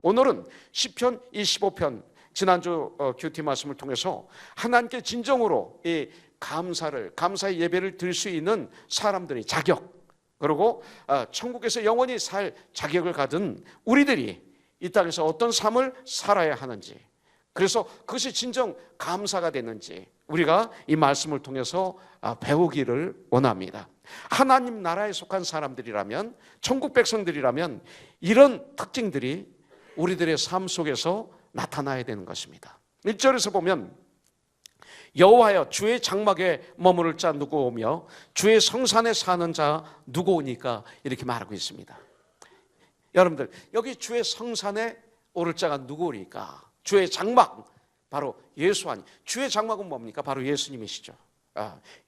오늘은 시편 25편 지난주 큐티 말씀을 통해서 하나님께 진정으로 이 감사의 예배를 드릴 수 있는 사람들의 자격, 그리고 천국에서 영원히 살 자격을 가진 우리들이 이 땅에서 어떤 삶을 살아야 하는지, 그래서 그것이 진정 감사가 되는지 우리가 이 말씀을 통해서 배우기를 원합니다. 하나님 나라에 속한 사람들이라면, 천국 백성들이라면 이런 특징들이 우리들의 삶 속에서 나타나야 되는 것입니다. 1절에서 보면 여호와여 주의 장막에 머무를 자 누구 오며 주의 성산에 사는 자 누구 오니까, 이렇게 말하고 있습니다. 여러분들, 여기 주의 성산에 오를 자가 누구 오니까? 주의 장막, 바로 예수 아니. 주의 장막은 뭡니까? 바로 예수님이시죠.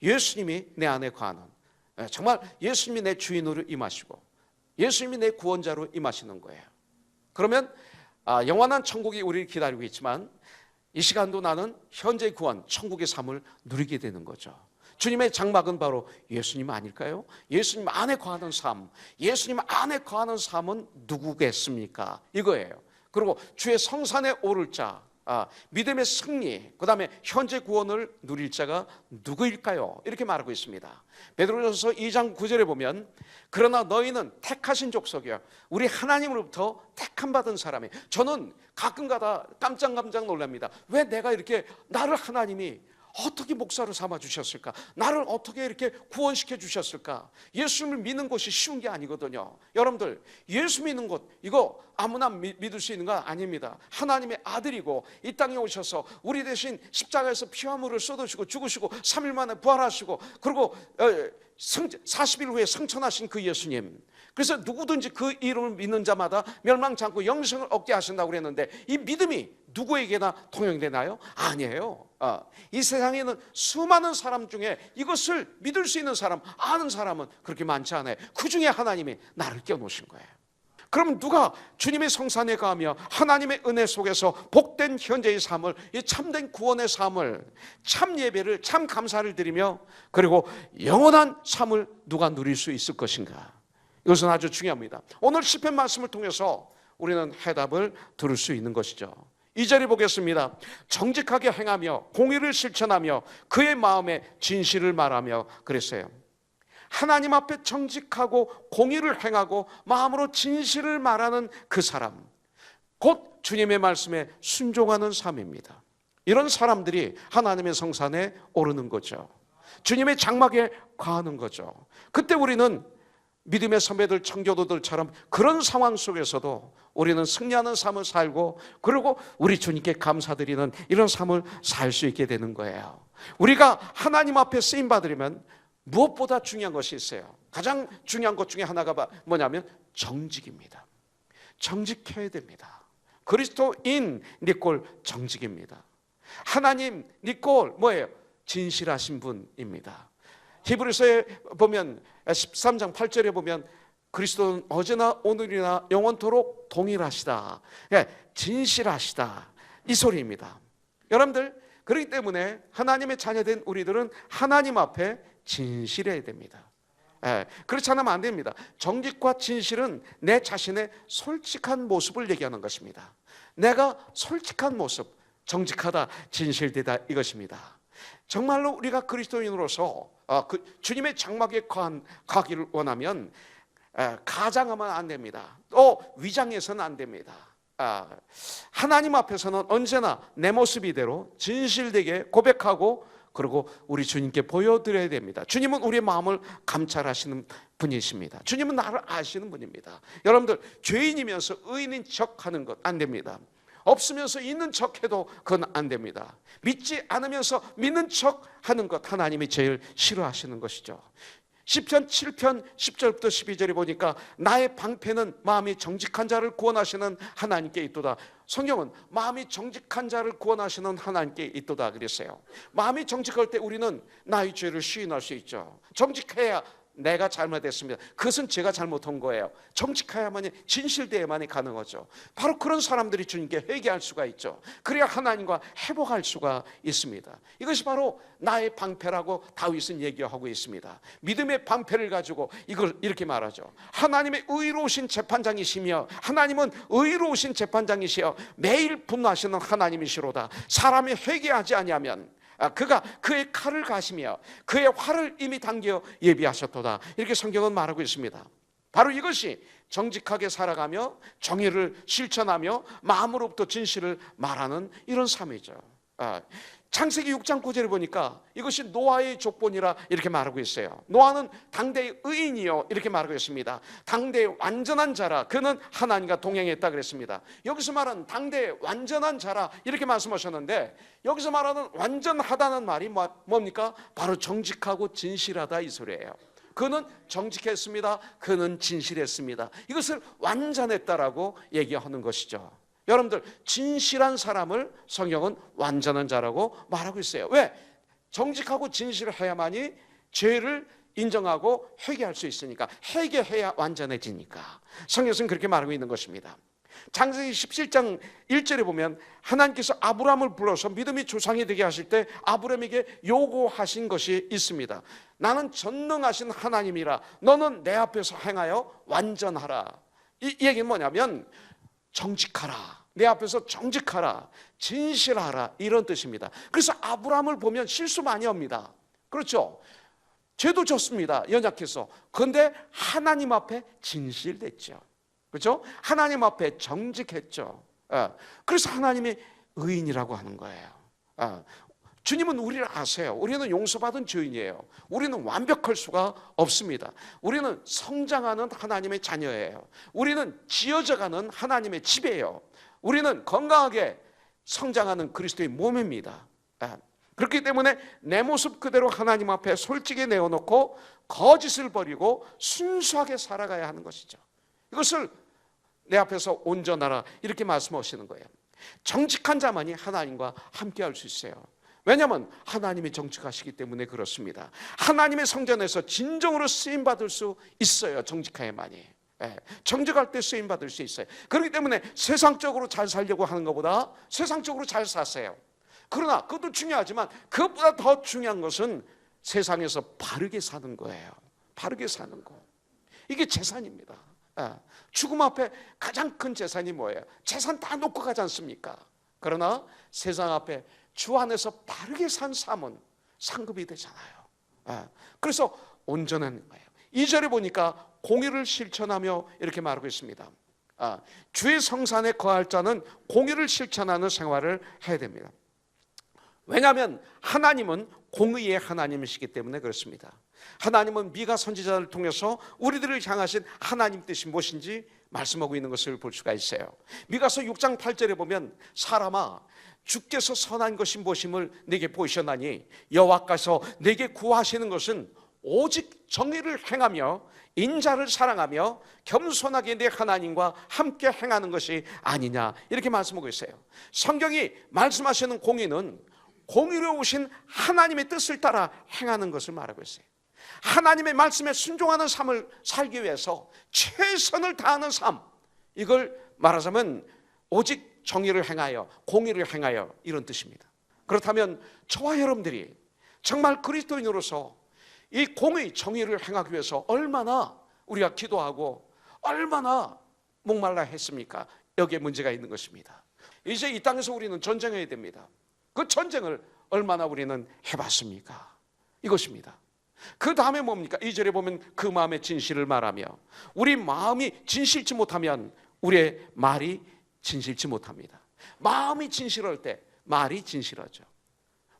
예수님이 내 안에 거하는, 정말 예수님이 내 주인으로 임하시고 예수님이 내 구원자로 임하시는 거예요. 그러면 영원한 천국이 우리를 기다리고 있지만 이 시간도 나는 현재 구원, 천국의 삶을 누리게 되는 거죠. 주님의 장막은 바로 예수님 아닐까요? 예수님 안에 거하는 삶, 예수님 안에 거하는 삶은 누구겠습니까? 이거예요. 그리고 주의 성산에 오를 자, 믿음의 승리, 그 다음에 현재 구원을 누릴 자가 누구일까요? 이렇게 말하고 있습니다. 베드로전서 2장 9절에 보면 그러나 너희는 택하신 족속이야, 우리 하나님으로부터 택함 받은 사람이. 저는 가끔가다 깜짝 놀랍니다. 왜 내가 이렇게, 나를 하나님이 어떻게 목사로 삼아 주셨을까? 나를 어떻게 이렇게 구원시켜 주셨을까? 예수님을 믿는 것이 쉬운 게 아니거든요. 여러분들, 예수 믿는 것, 이거 아무나 믿을 수 있는 거 아닙니다. 하나님의 아들이고 이 땅에 오셔서 우리 대신 십자가에서 피와 물을 쏟으시고 죽으시고 3일 만에 부활하시고, 그리고 40일 후에 승천하신 그 예수님, 그래서 누구든지 그 이름을 믿는 자마다 멸망치 않고 영생을 얻게 하신다고 그랬는데, 이 믿음이 누구에게나 통용되나요? 아니에요. 이 세상에는 수많은 사람 중에 이것을 믿을 수 있는 사람, 아는 사람은 그렇게 많지 않아요. 그 중에 하나님이 나를 껴놓으신 거예요. 그럼 누가 주님의 성산에 가며 하나님의 은혜 속에서 복된 현재의 삶을, 이 참된 구원의 삶을, 참 예배를, 참 감사를 드리며, 그리고 영원한 삶을 누가 누릴 수 있을 것인가? 이것은 아주 중요합니다. 오늘 시편 말씀을 통해서 우리는 해답을 들을 수 있는 것이죠. 2절에 보겠습니다. 정직하게 행하며 공의를 실천하며 그의 마음에 진실을 말하며 그랬어요. 하나님 앞에 정직하고 공의를 행하고 마음으로 진실을 말하는 그 사람, 곧 주님의 말씀에 순종하는 삶입니다. 이런 사람들이 하나님의 성산에 오르는 거죠. 주님의 장막에 거하는 거죠. 그때 우리는 믿음의 선배들, 청교도들처럼 그런 상황 속에서도 우리는 승리하는 삶을 살고, 그리고 우리 주님께 감사드리는 이런 삶을 살 수 있게 되는 거예요. 우리가 하나님 앞에 쓰임 받으려면 무엇보다 중요한 것이 있어요. 가장 중요한 것 중에 하나가 뭐냐면 정직입니다. 정직해야 됩니다. 그리스도인 니꼴 정직입니다. 하나님 니꼴 뭐예요? 진실하신 분입니다. 히브리서에 보면 13장 8절에 보면 그리스도는 어제나 오늘이나 영원토록 동일하시다, 진실하시다, 이 소리입니다. 여러분들, 그렇기 때문에 하나님의 자녀된 우리들은 하나님 앞에 진실해야 됩니다. 그렇지 않으면 안 됩니다. 정직과 진실은 내 자신의 솔직한 모습을 얘기하는 것입니다. 내가 솔직한 모습, 정직하다, 진실되다, 이것입니다. 정말로 우리가 그리스도인으로서 주님의 장막에 가기를 원하면 가장하면 안 됩니다. 또 위장해서는 안 됩니다. 하나님 앞에서는 언제나 내 모습 이대로 진실되게 고백하고, 그리고 우리 주님께 보여드려야 됩니다. 주님은 우리의 마음을 감찰하시는 분이십니다. 주님은 나를 아시는 분입니다. 여러분들, 죄인이면서 의인인 척하는 것 안 됩니다. 없으면서 있는 척해도 그건 안 됩니다. 믿지 않으면서 믿는 척하는 것, 하나님이 제일 싫어하시는 것이죠. 시편 7편 10절부터 12절에 보니까 나의 방패는 마음이 정직한 자를 구원하시는 하나님께 있도다. 성경은 마음이 정직한 자를 구원하시는 하나님께 있도다 그랬어요. 마음이 정직할 때 우리는 나의 죄를 시인할 수 있죠. 정직해야 내가 잘못했습니다. 그것은 제가 잘못한 거예요. 정직해야만이, 진실되어야만이 가능하죠. 바로 그런 사람들이 주님께 회개할 수가 있죠. 그래야 하나님과 회복할 수가 있습니다. 이것이 바로 나의 방패라고 다윗은 얘기하고 있습니다. 믿음의 방패를 가지고 이걸 이렇게 말하죠. 하나님의 의로우신 재판장이시며, 하나님은 의로우신 재판장이시여 매일 분노하시는 하나님이시로다. 사람이 회개하지 아니하면 그가 그의 칼을 가시며 그의 활을 이미 당겨 예비하셨도다. 이렇게 성경은 말하고 있습니다. 바로 이것이 정직하게 살아가며 정의를 실천하며 마음으로부터 진실을 말하는 이런 삶이죠. 창세기 6장 9절에 보니까 이것이 노아의 족본이라 이렇게 말하고 있어요. 노아는 당대의 의인이요 이렇게 말하고 있습니다. 당대의 완전한 자라, 그는 하나님과 동행했다 그랬습니다. 여기서 말하는 당대의 완전한 자라 이렇게 말씀하셨는데, 여기서 말하는 완전하다는 말이 뭡니까? 바로 정직하고 진실하다 이 소리예요. 그는 정직했습니다. 그는 진실했습니다. 이것을 완전했다라고 얘기하는 것이죠. 여러분들, 진실한 사람을 성경은 완전한 자라고 말하고 있어요. 왜? 정직하고 진실해야만이 죄를 인정하고 회개할 수 있으니까, 회개해야 완전해지니까 성경은 그렇게 말하고 있는 것입니다. 창세기 17장 1절에 보면 하나님께서 아브라함을 불러서 믿음이 조상이 되게 하실 때 아브라함에게 요구하신 것이 있습니다. 나는 전능하신 하나님이라 너는 내 앞에서 행하여 완전하라. 이 얘기는 뭐냐면 정직하라, 내 앞에서 정직하라, 진실하라, 이런 뜻입니다. 그래서 아브라함을 보면 실수 많이 합니다. 그렇죠? 죄도 졌습니다. 연약해서. 그런데 하나님 앞에 진실됐죠. 그렇죠? 하나님 앞에 정직했죠. 그래서 하나님이 의인이라고 하는 거예요. 주님은 우리를 아세요. 우리는 용서받은 죄인이에요. 우리는 완벽할 수가 없습니다. 우리는 성장하는 하나님의 자녀예요. 우리는 지어져가는 하나님의 집이에요. 우리는 건강하게 성장하는 그리스도의 몸입니다. 그렇기 때문에 내 모습 그대로 하나님 앞에 솔직히 내어놓고 거짓을 버리고 순수하게 살아가야 하는 것이죠. 이것을 내 앞에서 온전하라 이렇게 말씀하시는 거예요. 정직한 자만이 하나님과 함께할 수 있어요. 왜냐하면 하나님이 정직하시기 때문에 그렇습니다. 하나님의 성전에서 진정으로 쓰임받을 수 있어요. 정직해야만이. 정직할 때 쓰임받을 수 있어요. 그렇기 때문에 세상적으로 잘 살려고 하는 것보다 세상적으로 잘 사세요. 그러나 그것도 중요하지만 그것보다 더 중요한 것은 세상에서 바르게 사는 거예요. 바르게 사는 거. 이게 재산입니다. 죽음 앞에 가장 큰 재산이 뭐예요? 재산 다 놓고 가지 않습니까? 그러나 세상 앞에 주 안에서 바르게 산 삶은 상급이 되잖아요. 그래서 온전한 거예요. 2절에 보니까 공의를 실천하며 이렇게 말하고 있습니다. 주의 성산에 거할 자는 공의를 실천하는 생활을 해야 됩니다. 왜냐하면 하나님은 공의의 하나님이시기 때문에 그렇습니다. 하나님은 미가 선지자를 통해서 우리들을 향하신 하나님 뜻이 무엇인지 말씀하고 있는 것을 볼 수가 있어요. 미가서 6장 8절에 보면 사람아 주께서 선한 것이 무엇임을 내게 보이셨나니 여호와께서 내게 구하시는 것은 오직 정의를 행하며 인자를 사랑하며 겸손하게 내 하나님과 함께 행하는 것이 아니냐 이렇게 말씀하고 있어요. 성경이 말씀하시는 공의는 공의로우신 하나님의 뜻을 따라 행하는 것을 말하고 있어요. 하나님의 말씀에 순종하는 삶을 살기 위해서 최선을 다하는 삶, 이걸 말하자면 오직 정의를 행하여 공의를 행하여 이런 뜻입니다. 그렇다면 저와 여러분들이 정말 그리스도인으로서 이 공의 정의를 행하기 위해서 얼마나 우리가 기도하고 얼마나 목말라 했습니까? 여기에 문제가 있는 것입니다. 이제 이 땅에서 우리는 전쟁해야 됩니다. 그 전쟁을 얼마나 우리는 해봤습니까? 이것입니다. 그 다음에 뭡니까? 2절에 보면 그 마음의 진실을 말하며, 우리 마음이 진실치 못하면 우리의 말이 진실치 못합니다. 마음이 진실할 때 말이 진실하죠.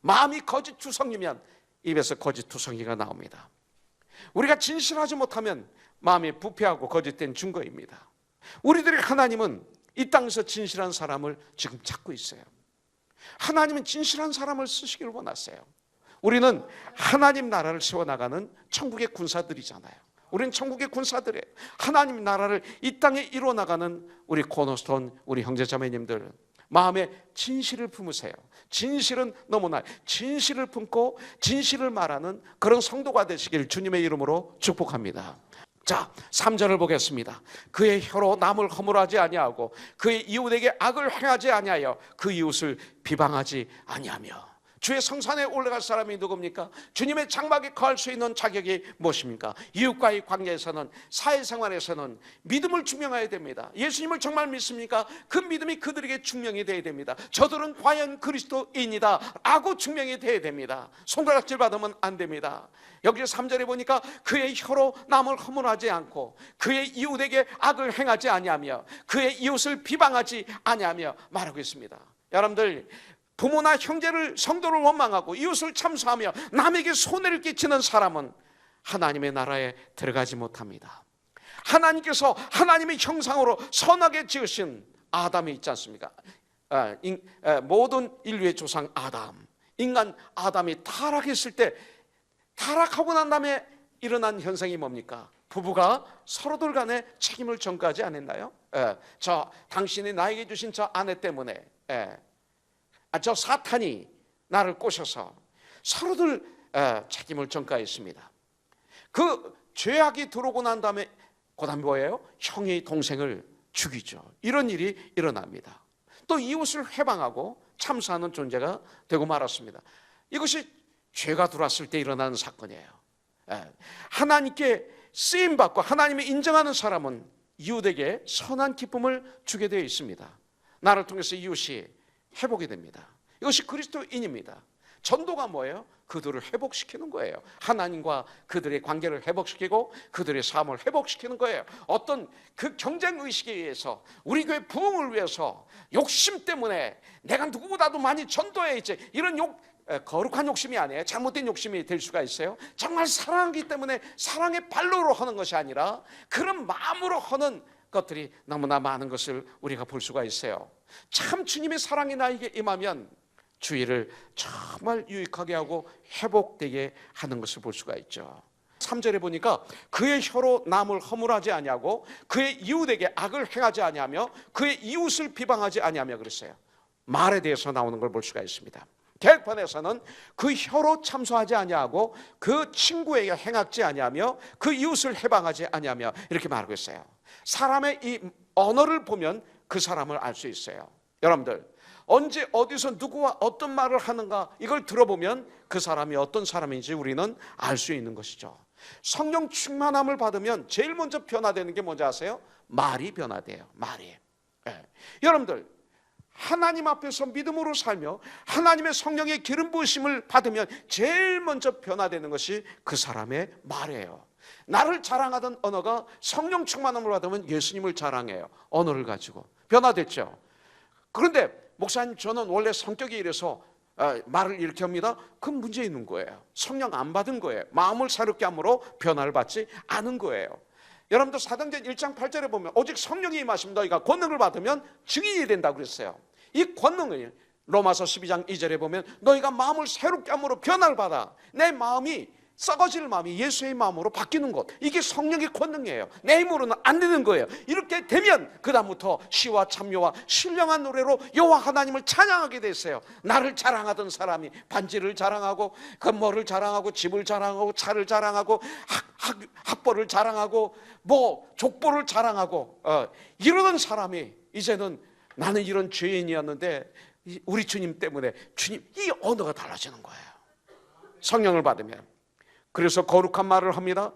마음이 거짓투성이면 입에서 거짓투성이가 나옵니다. 우리가 진실하지 못하면 마음이 부패하고 거짓된 증거입니다. 우리들의 하나님은 이 땅에서 진실한 사람을 지금 찾고 있어요. 하나님은 진실한 사람을 쓰시길 원하세요. 우리는 하나님 나라를 세워나가는 천국의 군사들이잖아요. 우리는 천국의 군사들이에요. 하나님 나라를 이 땅에 이루어나가는 우리 코너스톤, 우리 형제자매님들, 마음에 진실을 품으세요. 진실은 너무나 진실을 품고 진실을 말하는 그런 성도가 되시길 주님의 이름으로 축복합니다. 자, 3절을 보겠습니다. 그의 혀로 남을 허물하지 아니하고 그의 이웃에게 악을 행하지 아니하여 그 이웃을 비방하지 아니하며. 주의 성산에 올라갈 사람이 누굽니까? 주님의 장막에 거할 수 있는 자격이 무엇입니까? 이웃과의 관계에서는, 사회생활에서는 믿음을 증명해야 됩니다. 예수님을 정말 믿습니까? 그 믿음이 그들에게 증명이 되어야 됩니다. 저들은 과연 그리스도인이다 라고 증명이 되어야 됩니다. 손가락질 받으면 안 됩니다. 여기 3절에 보니까 그의 혀로 남을 허물하지 않고 그의 이웃에게 악을 행하지 아니하며 그의 이웃을 비방하지 아니하며 말하고 있습니다. 여러분들, 부모나 형제를, 성도를 원망하고 이웃을 참소하며 남에게 손해를 끼치는 사람은 하나님의 나라에 들어가지 못합니다. 하나님께서 하나님의 형상으로 선하게 지으신 아담이 있지 않습니까? 모든 인류의 조상 아담, 인간 아담이 타락했을 때, 타락하고 난 다음에 일어난 현상이 뭡니까? 부부가 서로들 간에 책임을 전가하지 않았나요? 당신이 나에게 주신 저 아내 때문에, 저 사탄이 나를 꼬셔서 서로들 책임을 전가했습니다. 그 죄악이 들어오고 난 다음에 그 다음에 뭐예요? 형이 동생을 죽이죠. 이런 일이 일어납니다. 또 이웃을 회방하고 참수하는 존재가 되고 말았습니다. 이것이 죄가 들어왔을 때 일어나는 사건이에요. 하나님께 쓰임받고 하나님이 인정하는 사람은 이웃에게 선한 기쁨을 주게 되어 있습니다. 나를 통해서 이웃이 회복이 됩니다. 이것이 그리스도인입니다. 전도가 뭐예요? 그들을 회복시키는 거예요. 하나님과 그들의 관계를 회복시키고 그들의 삶을 회복시키는 거예요. 어떤 그 경쟁의식에 의해서, 우리 교회 부흥을 위해서 욕심 때문에 내가 누구보다도 많이 전도해야지, 이런 거룩한 욕심이 아니에요. 잘못된 욕심이 될 수가 있어요. 정말 사랑하기 때문에 사랑의 발로로 하는 것이 아니라 그런 마음으로 하는 것들이 너무나 많은 것을 우리가 볼 수가 있어요. 참 주님의 사랑이 나에게 임하면 주의를 정말 유익하게 하고 회복되게 하는 것을 볼 수가 있죠. 3절에 보니까 그의 혀로 남을 허물하지 아니하고 그의 이웃에게 악을 행하지 아니하며 그의 이웃을 비방하지 아니하며 그랬어요. 말에 대해서 나오는 걸 볼 수가 있습니다. 개혁판에서는 그 혀로 참소하지 아니하고 그 친구에게 행하지 아니하며 그 이웃을 해방하지 아니하며 이렇게 말하고 있어요. 사람의 이 언어를 보면 그 사람을 알 수 있어요. 여러분들, 언제 어디서 누구와 어떤 말을 하는가, 이걸 들어보면 그 사람이 어떤 사람인지 우리는 알 수 있는 것이죠. 성령 충만함을 받으면 제일 먼저 변화되는 게 뭔지 아세요? 말이 변화돼요. 말이. 여러분들, 하나님 앞에서 믿음으로 살며 하나님의 성령의 기름 부으심을 받으면 제일 먼저 변화되는 것이 그 사람의 말이에요. 나를 자랑하던 언어가 성령 충만함을 받으면 예수님을 자랑해요. 언어를 가지고 변화됐죠. 그런데 목사님, 저는 원래 성격이 이래서 말을 이렇게 합니다. 그건 문제 있는 거예요. 성령 안 받은 거예요. 마음을 새롭게 함으로 변화를 받지 않은 거예요. 여러분들 사도행전 1장 8절에 보면 오직 성령이 임하시면 너희가 권능을 받으면 증인이 된다고 그랬어요. 이 권능을 로마서 12장 2절에 보면 너희가 마음을 새롭게 함으로 변화를 받아. 내 마음이, 썩어질 마음이 예수의 마음으로 바뀌는 것, 이게 성령의 권능이에요. 내 힘으로는 안 되는 거예요. 이렇게 되면 그 다음부터 시와 찬미와 신령한 노래로 여호와 하나님을 찬양하게 됐어요. 나를 자랑하던 사람이 반지를 자랑하고 뭐를 자랑하고 집을 자랑하고 차를 자랑하고 학벌을 자랑하고 뭐 족보를 자랑하고 이러던 사람이 이제는 나는 이런 죄인이었는데 우리 주님 때문에 주님, 이 언어가 달라지는 거예요. 성령을 받으면. 그래서 거룩한 말을 합니다.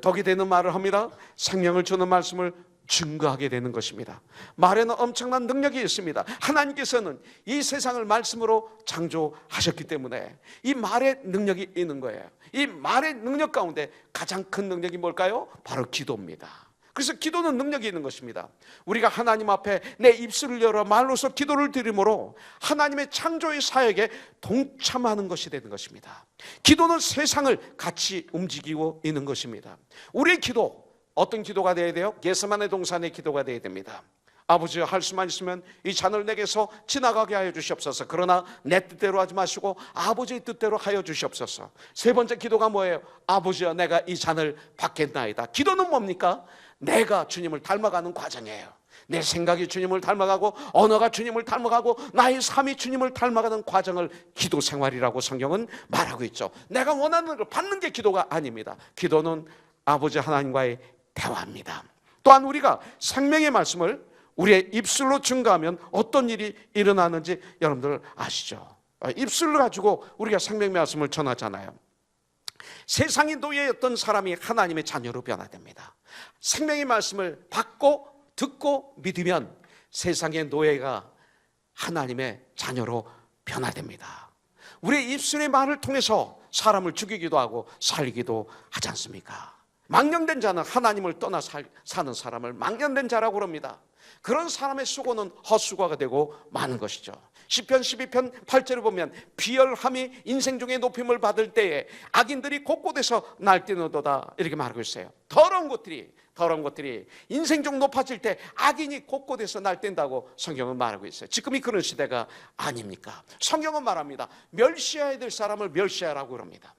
덕이 되는 말을 합니다. 생명을 주는 말씀을 증거하게 되는 것입니다. 말에는 엄청난 능력이 있습니다. 하나님께서는 이 세상을 말씀으로 창조하셨기 때문에 이 말의 능력이 있는 거예요. 이 말의 능력 가운데 가장 큰 능력이 뭘까요? 바로 기도입니다. 그래서 기도는 능력이 있는 것입니다. 우리가 하나님 앞에 내 입술을 열어 말로서 기도를 드림으로 하나님의 창조의 사역에 동참하는 것이 되는 것입니다. 기도는 세상을 같이 움직이고 있는 것입니다. 우리의 기도, 어떤 기도가 되어야 돼요? 겟세마네 동산의 기도가 되어야 됩니다. 아버지여, 할 수만 있으면 이 잔을 내게서 지나가게 하여 주시옵소서. 그러나 내 뜻대로 하지 마시고 아버지의 뜻대로 하여 주시옵소서. 세 번째 기도가 뭐예요? 아버지여, 내가 이 잔을 받겠나이다. 기도는 뭡니까? 내가 주님을 닮아가는 과정이에요. 내 생각이 주님을 닮아가고 언어가 주님을 닮아가고 나의 삶이 주님을 닮아가는 과정을 기도 생활이라고 성경은 말하고 있죠. 내가 원하는 걸 받는 게 기도가 아닙니다. 기도는 아버지 하나님과의 대화입니다. 또한 우리가 생명의 말씀을 우리의 입술로 증거하면 어떤 일이 일어나는지 여러분들 아시죠? 입술을 가지고 우리가 생명의 말씀을 전하잖아요. 세상의 노예였던 사람이 하나님의 자녀로 변화됩니다. 생명의 말씀을 받고 듣고 믿으면 세상의 노예가 하나님의 자녀로 변화됩니다. 우리의 입술의 말을 통해서 사람을 죽이기도 하고 살리기도 하지 않습니까? 망령된 자는 하나님을 떠나 사는 사람을 망령된 자라고 그럽니다. 그런 사람의 수고는 헛수고가 되고 많은 것이죠. 시편 12편 8절을 보면 비열함이 인생 중에 높임을 받을 때에 악인들이 곳곳에서 날뛰노도다 이렇게 말하고 있어요. 더러운 것들이 인생 중 높아질 때 악인이 곳곳에서 날뛴다고 성경은 말하고 있어요. 지금이 그런 시대가 아닙니까? 성경은 말합니다. 멸시해야 될 사람을 멸시하라고 그럽니다.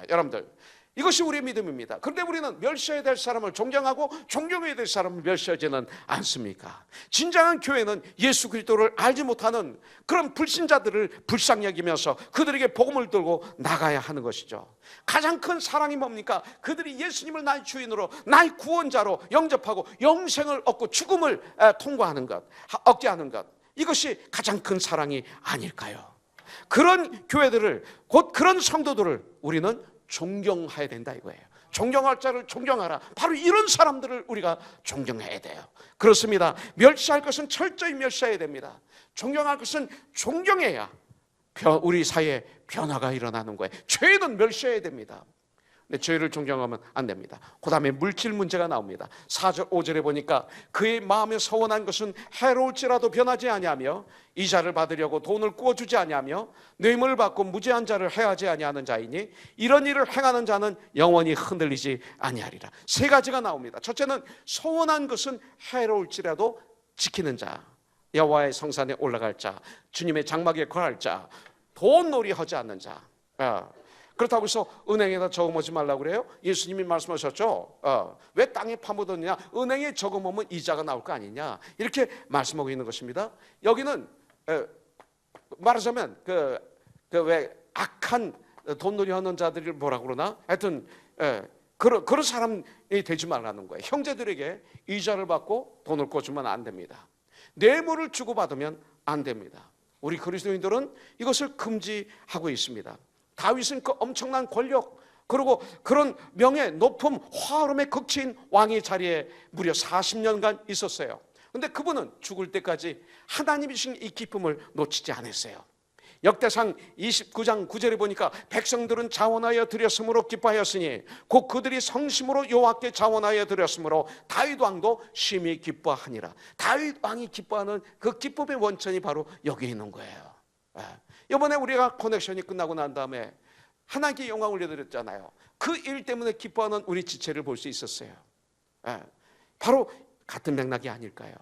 여러분들, 이것이 우리의 믿음입니다. 그런데 우리는 멸시해야 될 사람을 존경하고 존경해야 될 사람을 멸시하지는 않습니까? 진정한 교회는 예수 그리스도를 알지 못하는 그런 불신자들을 불쌍히 여기면서 그들에게 복음을 들고 나가야 하는 것이죠. 가장 큰 사랑이 뭡니까? 그들이 예수님을 나의 주인으로 나의 구원자로 영접하고 영생을 얻고 죽음을 통과하는 것, 억제하는 것, 이것이 가장 큰 사랑이 아닐까요? 그런 교회들을, 곧 그런 성도들을 우리는 존경해야 된다 이거예요. 존경할 자를 존경하라. 바로 이런 사람들을 우리가 존경해야 돼요. 그렇습니다. 멸시할 것은 철저히 멸시해야 됩니다. 존경할 것은 존경해야 우리 사이에 변화가 일어나는 거예요. 죄는 멸시해야 됩니다. 근데 죄를 존경하면 안 됩니다. 그 다음에 물질 문제가 나옵니다. 4절 5절에 보니까 그의 마음에 서원한 것은 해로울지라도 변하지 아니하며 이자를 받으려고 돈을 꾸어주지 아니하며 뇌물을 받고 무죄한 자를 해하지 아니하는 자이니 이런 일을 행하는 자는 영원히 흔들리지 아니하리라. 세 가지가 나옵니다. 첫째는 서원한 것은 해로울지라도 지키는 자, 여호와의 성산에 올라갈 자, 주님의 장막에 거할 자, 돈놀이 하지 않는 자. 그렇다고 해서 은행에다 저금하지 말라고 그래요? 예수님이 말씀하셨죠. 왜 땅에 파묻었느냐? 은행에 저금하면 이자가 나올 거 아니냐? 이렇게 말씀하고 있는 것입니다. 여기는 말하자면 왜 악한 돈놀이 하는 자들을 뭐라고 그러나? 하여튼 그런 사람이 되지 말라는 거예요. 형제들에게 이자를 받고 돈을 꿔주면 안 됩니다. 뇌물을 주고받으면 안 됩니다. 우리 그리스도인들은 이것을 금지하고 있습니다. 다윗은 그 엄청난 권력 그리고 그런 명예, 높음, 화음의 극치인 왕의 자리에 무려 40년간 있었어요. 그런데 그분은 죽을 때까지 하나님이신 이 기쁨을 놓치지 않았어요. 역대상 29장 9절에 보니까 백성들은 자원하여 드렸으므로 기뻐하였으니 곧 그들이 성심으로 여호와께 자원하여 드렸으므로 다윗 왕도 심히 기뻐하니라. 다윗 왕이 기뻐하는 그 기쁨의 원천이 바로 여기 있는 거예요. 이번에 우리가 커넥션이 끝나고 난 다음에 하나님께 영광 올려드렸잖아요. 그 일 때문에 기뻐하는 우리 지체를 볼 수 있었어요. 바로 같은 맥락이 아닐까요?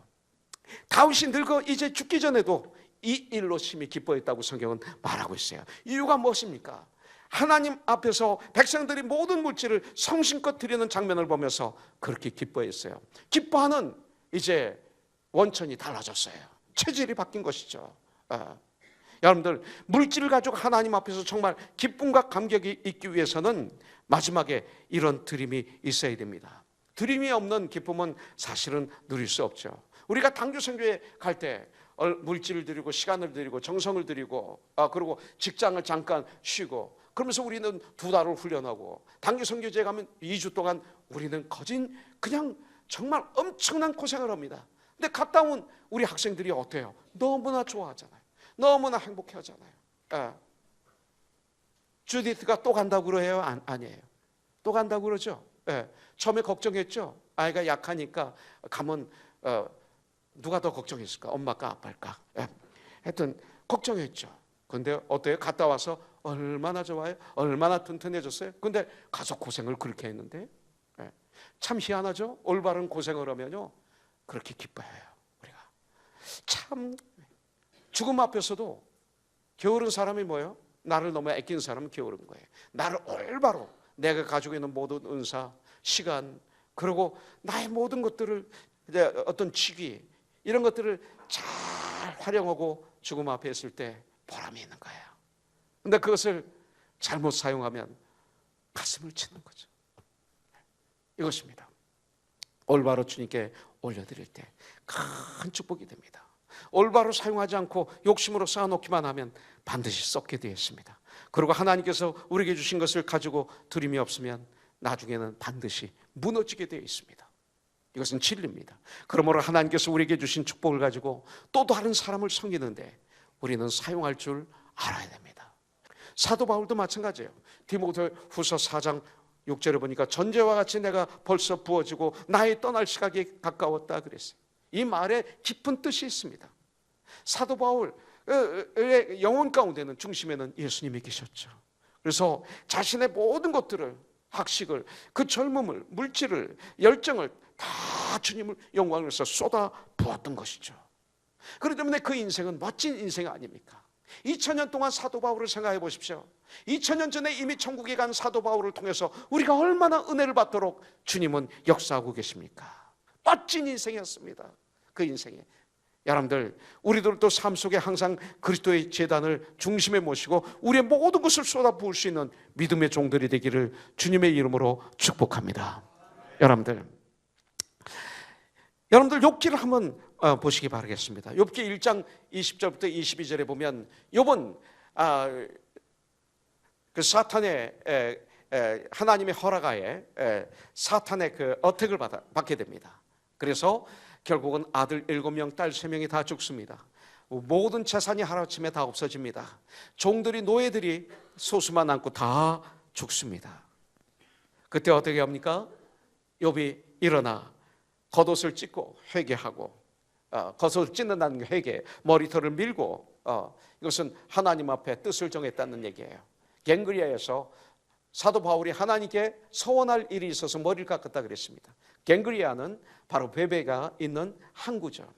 다윗이 늙어 이제 죽기 전에도 이 일로 심히 기뻐했다고 성경은 말하고 있어요. 이유가 무엇입니까? 하나님 앞에서 백성들이 모든 물질을 성심껏 드리는 장면을 보면서 그렇게 기뻐했어요. 기뻐하는 이제 원천이 달라졌어요. 체질이 바뀐 것이죠. 여러분들, 물질을 가지고 하나님 앞에서 정말 기쁨과 감격이 있기 위해서는 마지막에 이런 드림이 있어야 됩니다. 드림이 없는 기쁨은 사실은 누릴 수 없죠. 우리가 당교선교회 갈 때 물질을 드리고 시간을 드리고 정성을 드리고 그리고 직장을 잠깐 쉬고 그러면서 우리는 2달을 훈련하고 당교선교제에 가면 2주 동안 우리는 그냥 정말 엄청난 고생을 합니다. 근데 갔다 온 우리 학생들이 어때요? 너무나 좋아하잖아요. 너무나 행복해 하잖아요. 주디트가 또 간다고 그래요? 아니에요. 또 간다고 그러죠. 처음에 걱정했죠. 아이가 약하니까 가면 누가 더 걱정했을까? 엄마일까? 아빠일까? 하여튼 걱정했죠. 근데 어때요? 갔다 와서 얼마나 좋아요? 얼마나 튼튼해졌어요? 근데 가서 고생을 그렇게 했는데 참 희한하죠? 올바른 고생을 하면요 그렇게 기뻐해요. 우리가 참 죽음 앞에서도 게으른 사람이 뭐예요? 나를 너무 아끼는 사람은 게으른 거예요. 나를 올바로 내가 가지고 있는 모든 은사, 시간, 그리고 나의 모든 것들을 이제 어떤 직위 이런 것들을 잘 활용하고 죽음 앞에 있을 때 보람이 있는 거예요. 근데 그것을 잘못 사용하면 가슴을 치는 거죠. 이것입니다. 올바로 주님께 올려드릴 때 큰 축복이 됩니다. 올바로 사용하지 않고 욕심으로 쌓아놓기만 하면 반드시 썩게 되어 있습니다. 그리고 하나님께서 우리에게 주신 것을 가지고 두림이 없으면 나중에는 반드시 무너지게 되어 있습니다. 이것은 진리입니다. 그러므로 하나님께서 우리에게 주신 축복을 가지고 또 다른 사람을 섬기는데 우리는 사용할 줄 알아야 됩니다. 사도 바울도 마찬가지예요. 디모데후서 4장 6절에 보니까 전제와 같이 내가 벌써 부어지고 나의 떠날 시각이 가까웠다 그랬어요. 이 말에 깊은 뜻이 있습니다. 사도 바울의 영혼 가운데는 중심에는 예수님이 계셨죠. 그래서 자신의 모든 것들을, 학식을, 그 젊음을, 물질을, 열정을 다 주님을 영광을 위해서 쏟아 부었던 것이죠. 그렇기 때문에 그 인생은 멋진 인생 아닙니까? 2000년 동안 사도 바울을 생각해 보십시오. 2000년 전에 이미 천국에 간 사도 바울을 통해서 우리가 얼마나 은혜를 받도록 주님은 역사하고 계십니까? 멋진 인생이었습니다. 그 인생에 여러분들, 우리들도 삶 속에 항상 그리스도의 제단을 중심에 모시고 우리의 모든 것을 쏟아부을 수 있는 믿음의 종들이 되기를 주님의 이름으로 축복합니다. 여러분들 욥기를 한번 보시기 바라겠습니다. 욥기 1장 20절부터 22절에 보면 욥은 그 사탄의 하나님의 허락하에 사탄의 그 어택을 받게 됩니다. 그래서 결국은 아들 7명, 딸 3명이 다 죽습니다. 모든 재산이 하루아침에 다 없어집니다. 종들이, 노예들이 소수만 남고 다 죽습니다. 그때 어떻게 합니까? 욥이 일어나 겉옷을 찢고 회개하고, 겉옷을 찢는다는 게 회개, 머리털을 밀고, 이것은 하나님 앞에 뜻을 정했다는 얘기예요. 갱그리아에서 사도 바울이 하나님께 서원할 일이 있어서 머리를 깎았다 그랬습니다. 갱그리아는 바로 베베가 있는 항구죠.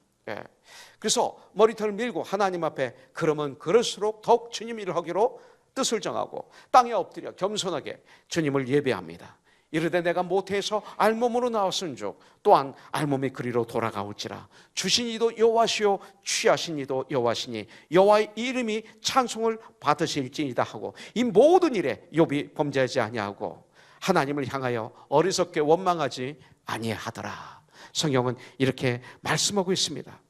그래서 머리털을 밀고 하나님 앞에 그러면 그럴수록 더욱 주님 일을 하기로 뜻을 정하고 땅에 엎드려 겸손하게 주님을 예배합니다. 이르되 내가 모태에서 알몸으로 나왔은즉 또한 알몸이 그리로 돌아가올지라. 주신 이도 여호와시요 취하신 이도 여호와시니 여호와의 이름이 찬송을 받으실지이다 하고 이 모든 일에 욥이 범죄하지 아니하고 하나님을 향하여 어리석게 원망하지 아니하더라. 성경은 이렇게 말씀하고 있습니다.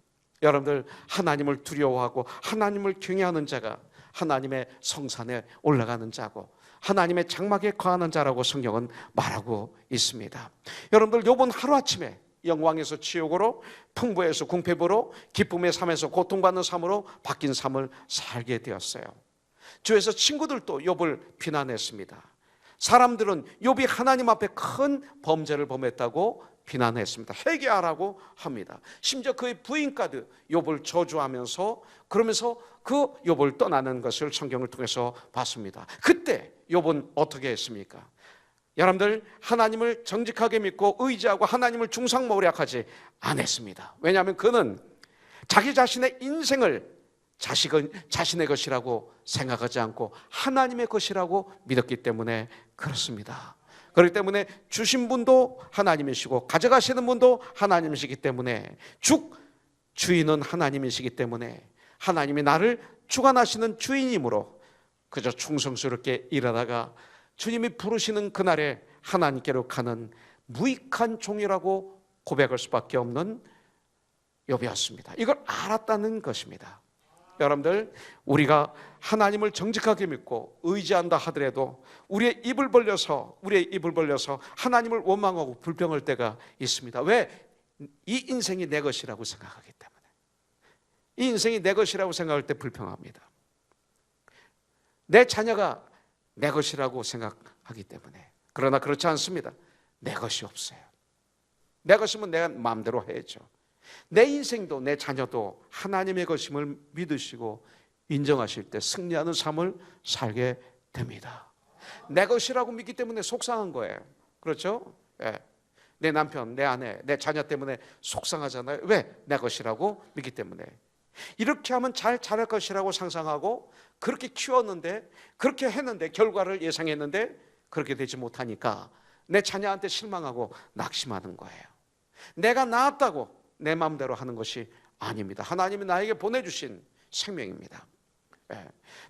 여러분들, 하나님을 두려워하고 하나님을 경외하는 자가 하나님의 성산에 올라가는 자고 하나님의 장막에 거하는 자라고 성경은 말하고 있습니다. 여러분들, 욥은 하루아침에 영광에서 지옥으로, 풍부에서 궁핍으로, 기쁨의 삶에서 고통받는 삶으로 바뀐 삶을 살게 되었어요. 주위에서 친구들도 욥을 비난했습니다. 사람들은 욥이 하나님 앞에 큰 범죄를 범했다고 비난했습니다. 회개하라고 합니다. 심지어 그의 부인까지 욥을 저주하면서 그러면서 그 욥을 떠나는 것을 성경을 통해서 봤습니다. 그때 욥은 어떻게 했습니까? 여러분들, 하나님을 정직하게 믿고 의지하고 하나님을 중상모략하지 않았습니다. 왜냐하면 그는 자기 자신의 인생을 자신의 것이라고 생각하지 않고 하나님의 것이라고 믿었기 때문에 그렇습니다. 그렇기 때문에 주신 분도 하나님이시고 가져가시는 분도 하나님이시기 때문에 주인은 하나님이시기 때문에 하나님이 나를 주관하시는 주인이므로 그저 충성스럽게 일하다가 주님이 부르시는 그날에 하나님께로 가는 무익한 종이라고 고백할 수밖에 없는 욥이었습니다. 이걸 알았다는 것입니다. 여러분들, 우리가 하나님을 정직하게 믿고 의지한다 하더라도 우리의 입을 벌려서 하나님을 원망하고 불평할 때가 있습니다. 왜? 이 인생이 내 것이라고 생각하기 때문에. 이 인생이 내 것이라고 생각할 때 불평합니다. 내 자녀가 내 것이라고 생각하기 때문에. 그러나 그렇지 않습니다. 내 것이 없어요. 내 것이면 내가 마음대로 해야죠. 내 인생도 내 자녀도 하나님의 것임을 믿으시고 인정하실 때 승리하는 삶을 살게 됩니다. 내 것이라고 믿기 때문에 속상한 거예요. 그렇죠? 예. 내 남편, 내 아내, 내 자녀 때문에 속상하잖아요. 왜? 내 것이라고 믿기 때문에. 이렇게 하면 잘 자랄 것이라고 상상하고 그렇게 키웠는데, 그렇게 했는데, 결과를 예상했는데 그렇게 되지 못하니까 내 자녀한테 실망하고 낙심하는 거예요. 내가 낳았다고 내 마음대로 하는 것이 아닙니다. 하나님이 나에게 보내주신 생명입니다.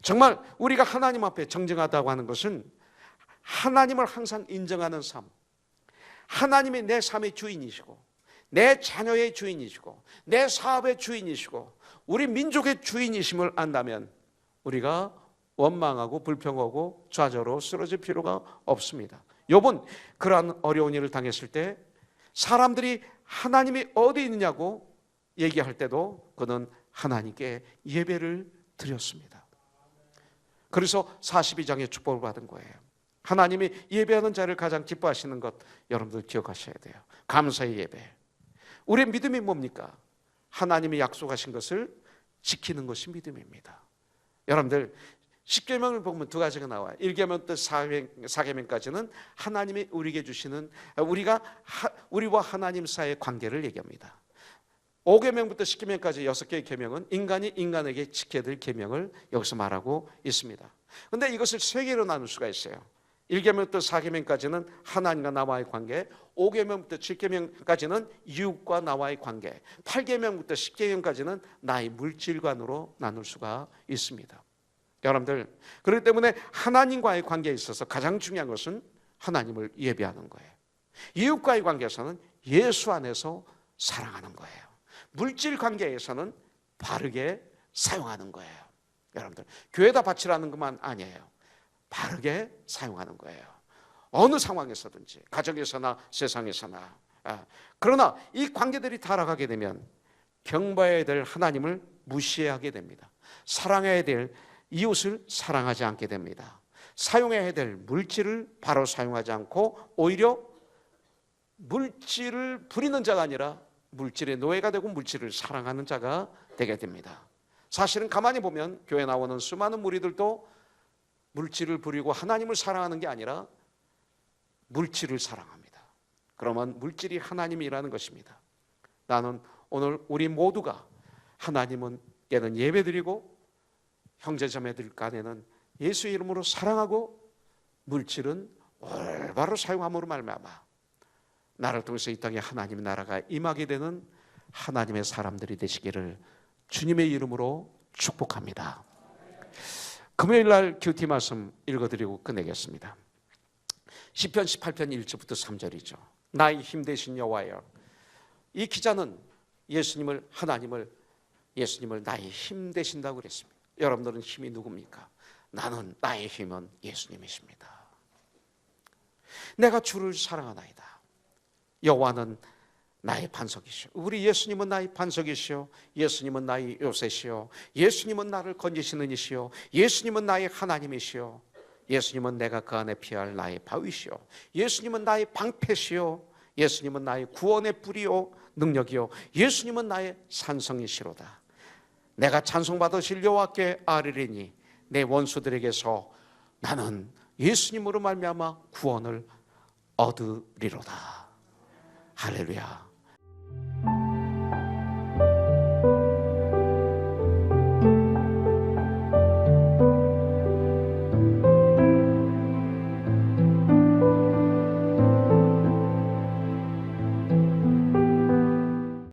정말 우리가 하나님 앞에 정정하다고 하는 것은 하나님을 항상 인정하는 삶, 하나님이 내 삶의 주인이시고 내 자녀의 주인이시고 내 사업의 주인이시고 우리 민족의 주인이심을 안다면 우리가 원망하고 불평하고 좌절로 쓰러질 필요가 없습니다. 욥은 그러한 어려운 일을 당했을 때 사람들이 하나님이 어디 있느냐고 얘기할 때도 그는 하나님께 예배를 드렸습니다. 그래서 42장의 축복을 받은 거예요. 하나님이 예배하는 자를 가장 기뻐하시는 것 여러분들 기억하셔야 돼요. 감사의 예배. 우리의 믿음이 뭡니까? 하나님이 약속하신 것을 지키는 것이 믿음입니다. 여러분들 십계명을 보면 두 가지가 나와요. 1계명부터 4계명까지는 하나님이 우리에게 주시는 우리와 하나님 사이의 관계를 얘기합니다. 5계명부터 10계명까지 6개의 계명은 인간이 인간에게 지켜야 될 계명을 여기서 말하고 있습니다. 그런데 이것을 세 개로 나눌 수가 있어요. 1계명부터 4계명까지는 하나님과 나와의 관계, 5계명부터 7계명까지는 이웃과 나와의 관계, 8계명부터 10계명까지는 나의 물질관으로 나눌 수가 있습니다. 여러분들, 그렇기 때문에 하나님과의 관계에 있어서 가장 중요한 것은 하나님을 예배하는 거예요. 이웃과의 관계에서는 예수 안에서 사랑하는 거예요. 물질 관계에서는 바르게 사용하는 거예요. 여러분들, 교회에다 바치라는 것만 아니에요. 바르게 사용하는 거예요. 어느 상황에서든지, 가정에서나 세상에서나. 그러나 이 관계들이 타락하게 되면 경배해야 될 하나님을 무시하게 됩니다. 사랑해야 될 이웃을 사랑하지 않게 됩니다. 사용해야 될 물질을 바로 사용하지 않고 오히려 물질을 부리는 자가 아니라 물질의 노예가 되고 물질을 사랑하는 자가 되게 됩니다. 사실은 가만히 보면 교회 나오는 수많은 무리들도 물질을 부리고 하나님을 사랑하는 게 아니라 물질을 사랑합니다. 그러면 물질이 하나님이라는 것입니다. 나는 오늘 우리 모두가 하나님께는 예배드리고 형제자매들 간에는 예수 이름으로 사랑하고 물질은 올바로 사용함으로 말미암아 나를 통해서 이 땅에 하나님의 나라가 임하게 되는 하나님의 사람들이 되시기를 주님의 이름으로 축복합니다. 금요일 날 큐티 말씀 읽어드리고 끝내겠습니다. 시편 18편 1절부터 3절이죠. 나의 힘 되신 여호와여. 이 기자는 예수님을 나의 힘 되신다고 그랬습니다. 여러분들은 힘이 누굽니까? 나의 힘은 예수님이십니다. 내가 주를 사랑하나이다. 여호와는 나의 반석이시오. 우리 예수님은 나의 반석이시오. 예수님은 나의 요새시오. 예수님은 나를 건지시는 이시오. 예수님은 나의 하나님이시오. 예수님은 내가 그 안에 피할 나의 바위시오. 예수님은 나의 방패시오. 예수님은 나의 구원의 뿌리요 능력이요. 예수님은 나의 산성이시로다. 내가 찬송받으실 여호와께 아뢰리니 내 원수들에게서 나는 예수님으로 말미암아 구원을 얻으리로다. 할렐루야.